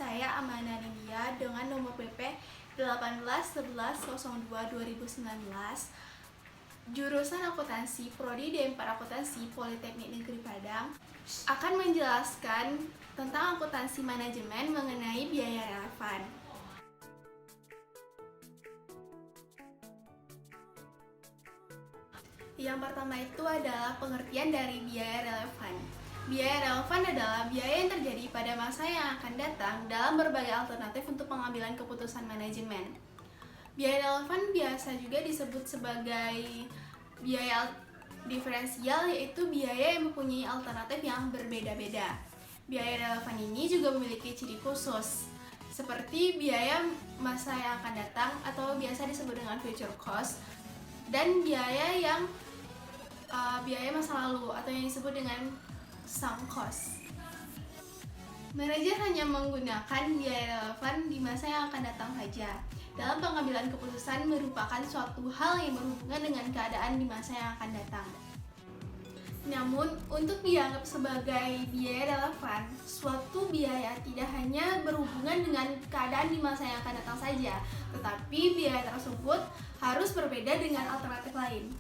saya Amanda Nidia dengan nomor PP 181102-2019, jurusan akuntansi, prodi D4 Akuntansi Politeknik Negeri Padang, akan menjelaskan tentang akuntansi manajemen mengenai biaya relevan. Yang pertama itu adalah pengertian dari biaya relevan. Biaya relevan adalah biaya yang terjadi pada masa yang akan datang dalam berbagai alternatif untuk pengambilan keputusan manajemen. Biaya relevan biasa juga disebut sebagai biaya diferensial, yaitu biaya yang mempunyai alternatif yang berbeda-beda. Biaya relevan ini juga memiliki ciri khusus, seperti biaya masa yang akan datang atau biasa disebut dengan future cost, dan biaya masa lalu atau yang disebut dengan sunk cost. Manajer hanya menggunakan biaya relevan di masa yang akan datang saja. Dalam pengambilan keputusan merupakan suatu hal yang berhubungan dengan keadaan di masa yang akan datang. Namun, untuk dianggap sebagai biaya relevan, suatu biaya tidak hanya berhubungan dengan keadaan di masa yang akan datang saja, tetapi biaya tersebut harus berbeda dengan alternatif lain.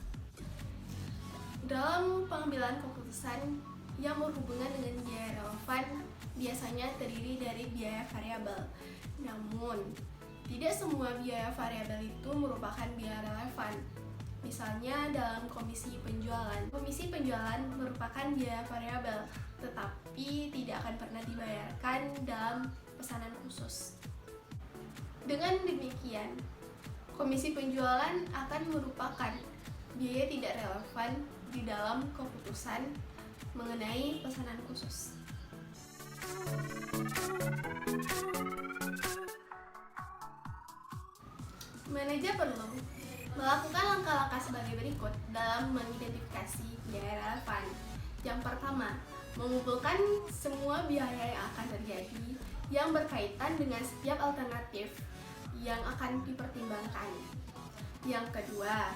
Dalam pengambilan keputusan yang berhubungan dengan biaya relevan biasanya terdiri dari biaya variabel. Namun, tidak semua biaya variabel itu merupakan biaya relevan. Misalnya dalam komisi penjualan. Komisi penjualan merupakan biaya variabel, tetapi tidak akan pernah dibayarkan dalam pesanan khusus. Dengan demikian, komisi penjualan akan merupakan biaya tidak relevan di dalam keputusan mengenai pesanan khusus. Manajer perlu melakukan langkah-langkah sebagai berikut dalam mengidentifikasi biaya relevan. Yang pertama, mengumpulkan semua biaya yang akan terjadi yang berkaitan dengan setiap alternatif yang akan dipertimbangkan. Yang kedua,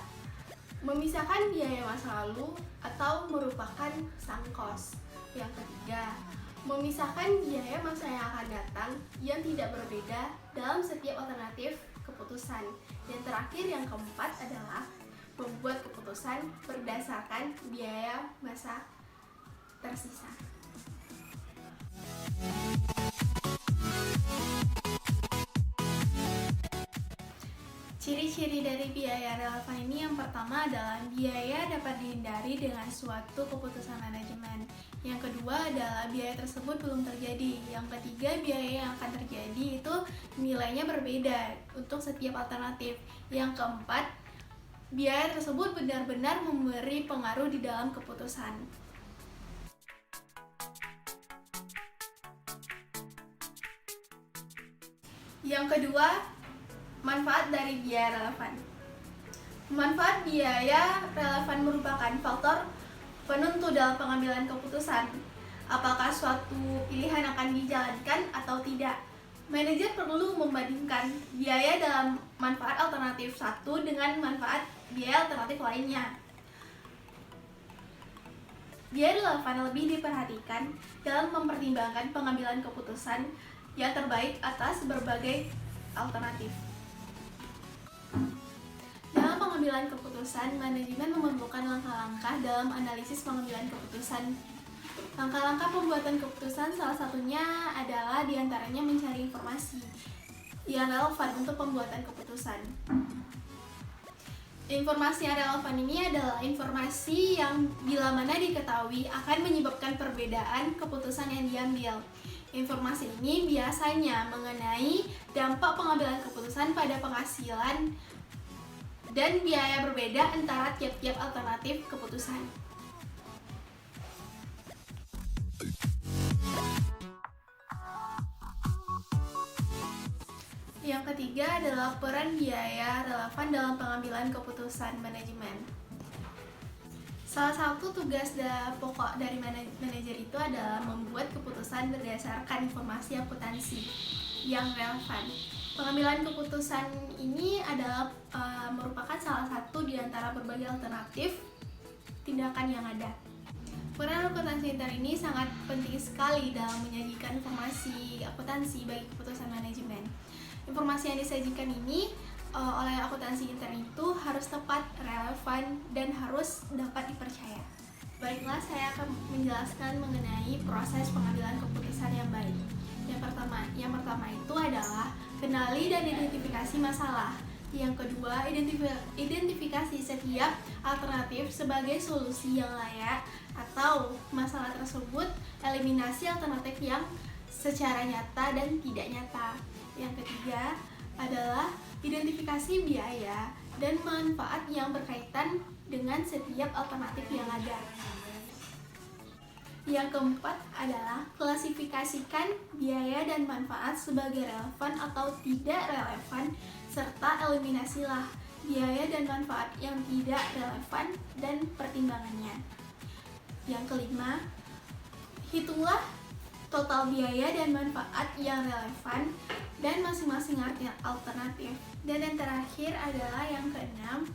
memisahkan biaya masa lalu atau merupakan sunk cost. Yang ketiga, memisahkan biaya masa yang akan datang yang tidak berbeda dalam setiap alternatif keputusan. Yang terakhir, yang keempat adalah membuat keputusan berdasarkan biaya masa tersisa. Ciri-ciri dari biaya relevan ini yang pertama adalah biaya dapat dihindari dengan suatu keputusan manajemen. Yang kedua adalah biaya tersebut belum terjadi. Yang ketiga, biaya yang akan terjadi itu nilainya berbeda untuk setiap alternatif. Yang keempat, biaya tersebut benar-benar memberi pengaruh di dalam keputusan. Yang kedua, manfaat dari biaya relevan. Manfaat biaya relevan merupakan faktor penentu dalam pengambilan keputusan. Apakah suatu pilihan akan dijalankan atau tidak? Manajer perlu membandingkan biaya dalam manfaat alternatif satu dengan manfaat biaya alternatif lainnya. Biaya relevan lebih diperhatikan dalam mempertimbangkan pengambilan keputusan yang terbaik atas berbagai alternatif. Dalam pengambilan keputusan, manajemen memerlukan langkah-langkah dalam analisis pengambilan keputusan. Langkah-langkah pembuatan keputusan salah satunya adalah diantaranya mencari informasi yang relevan untuk pembuatan keputusan. Informasi yang relevan ini adalah informasi yang bila mana diketahui akan menyebabkan perbedaan keputusan yang diambil. Informasi ini biasanya mengenai dampak pengambilan keputusan pada penghasilan dan biaya berbeda antara tiap-tiap alternatif keputusan. Yang ketiga adalah peran biaya relevan dalam pengambilan keputusan manajemen. Salah satu tugas pokok dari manajer itu adalah membuat keputusan berdasarkan informasi akuntansi yang relevan. Pengambilan keputusan ini adalah merupakan salah satu di antara berbagai alternatif tindakan yang ada. Peran akuntansi intern ini sangat penting sekali dalam menyajikan informasi akuntansi bagi keputusan manajemen. Informasi yang disajikan ini oleh akuntansi intern itu harus tepat, relevan, dan harus dapat dipercaya. Baiklah, saya akan menjelaskan mengenai proses pengambilan keputusan yang baik. Yang pertama itu adalah kenali dan identifikasi masalah. Yang kedua, identifikasi setiap alternatif sebagai solusi yang layak atau masalah tersebut, eliminasi alternatif yang secara nyata dan tidak nyata. Yang ketiga adalah identifikasi biaya dan manfaat yang berkaitan dengan setiap alternatif yang ada. Yang keempat adalah klasifikasikan biaya dan manfaat sebagai relevan atau tidak relevan, serta eliminasilah biaya dan manfaat yang tidak relevan dan pertimbangannya. Yang kelima, hitunglah total biaya dan manfaat yang relevan dan masing-masing alternatif. Dan yang terakhir adalah yang keenam,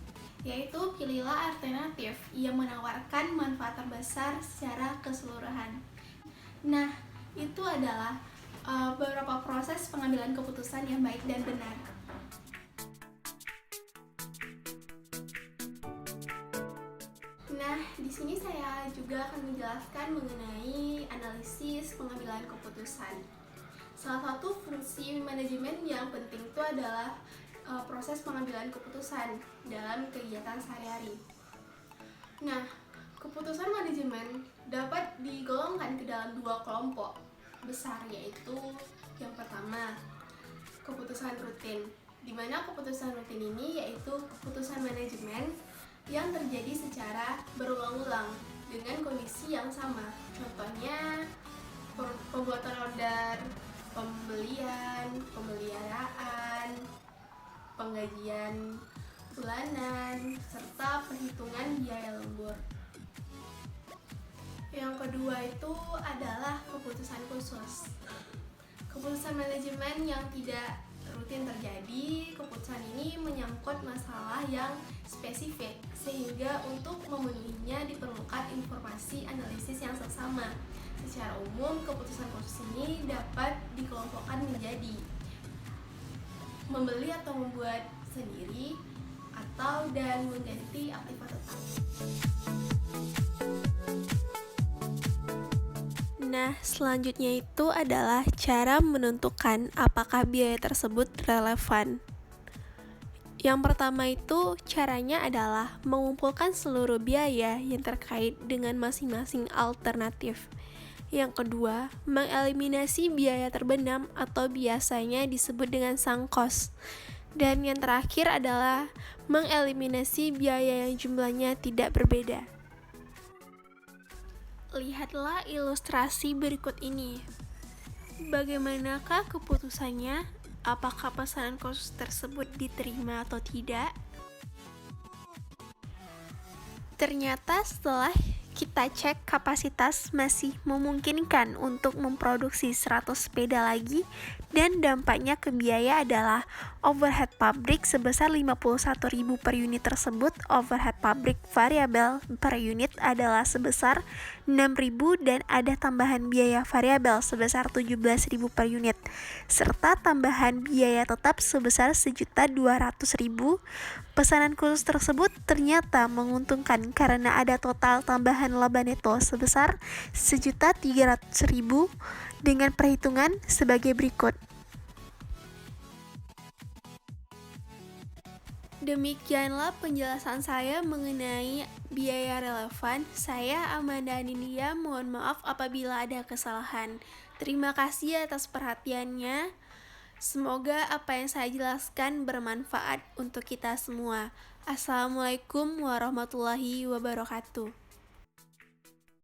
yaitu pilihlah alternatif yang menawarkan manfaat terbesar secara keseluruhan. Nah, itu adalah beberapa proses pengambilan keputusan yang baik dan benar. Nah, di sini saya juga akan menjelaskan mengenai analisis pengambilan keputusan. Salah satu fungsi manajemen yang penting itu adalah proses pengambilan keputusan dalam kegiatan sehari-hari. Nah, keputusan manajemen dapat digolongkan ke dalam dua kelompok besar, yaitu yang pertama, keputusan rutin, di mana keputusan rutin ini yaitu keputusan manajemen yang terjadi secara berulang-ulang dengan kondisi yang sama. Contohnya, pembuatan order, pembelian, pemeliharaan, penggajian bulanan, serta perhitungan biaya lembur. Yang kedua itu adalah keputusan khusus. Keputusan manajemen yang tidak rutin terjadi. Keputusan ini menyangkut masalah yang spesifik, sehingga untuk memenuhinya diperlukan informasi analisis yang seksama. Secara umum, keputusan khusus ini dapat dikelompokkan menjadi membeli atau membuat sendiri, atau dan mengganti aktiva tetap. Nah, selanjutnya itu adalah cara menentukan apakah biaya tersebut relevan. Yang pertama itu caranya adalah mengumpulkan seluruh biaya yang terkait dengan masing-masing alternatif. Yang kedua, mengeliminasi biaya terbenam atau biasanya disebut dengan sunk cost. Dan yang terakhir adalah mengeliminasi biaya yang jumlahnya tidak berbeda. Lihatlah ilustrasi berikut ini. Bagaimanakah keputusannya? Apakah pesanan khusus tersebut diterima atau tidak? Ternyata setelah kita cek kapasitas masih memungkinkan untuk memproduksi 100 sepeda lagi, dan dampaknya ke biaya adalah overhead pabrik sebesar 51.000 per unit tersebut. Overhead pabrik variabel per unit adalah sebesar 6.000 dan ada tambahan biaya variabel sebesar 17.000 per unit serta tambahan biaya tetap sebesar 1.200.000. Pesanan khusus tersebut ternyata menguntungkan karena ada total tambahan laba neto sebesar 1.300.000 dengan perhitungan sebagai berikut. Demikianlah penjelasan saya mengenai biaya relevan. Saya Amanda Anindya, mohon maaf apabila ada kesalahan. Terima kasih atas perhatiannya. Semoga apa yang saya jelaskan bermanfaat untuk kita semua. Assalamualaikum warahmatullahi wabarakatuh.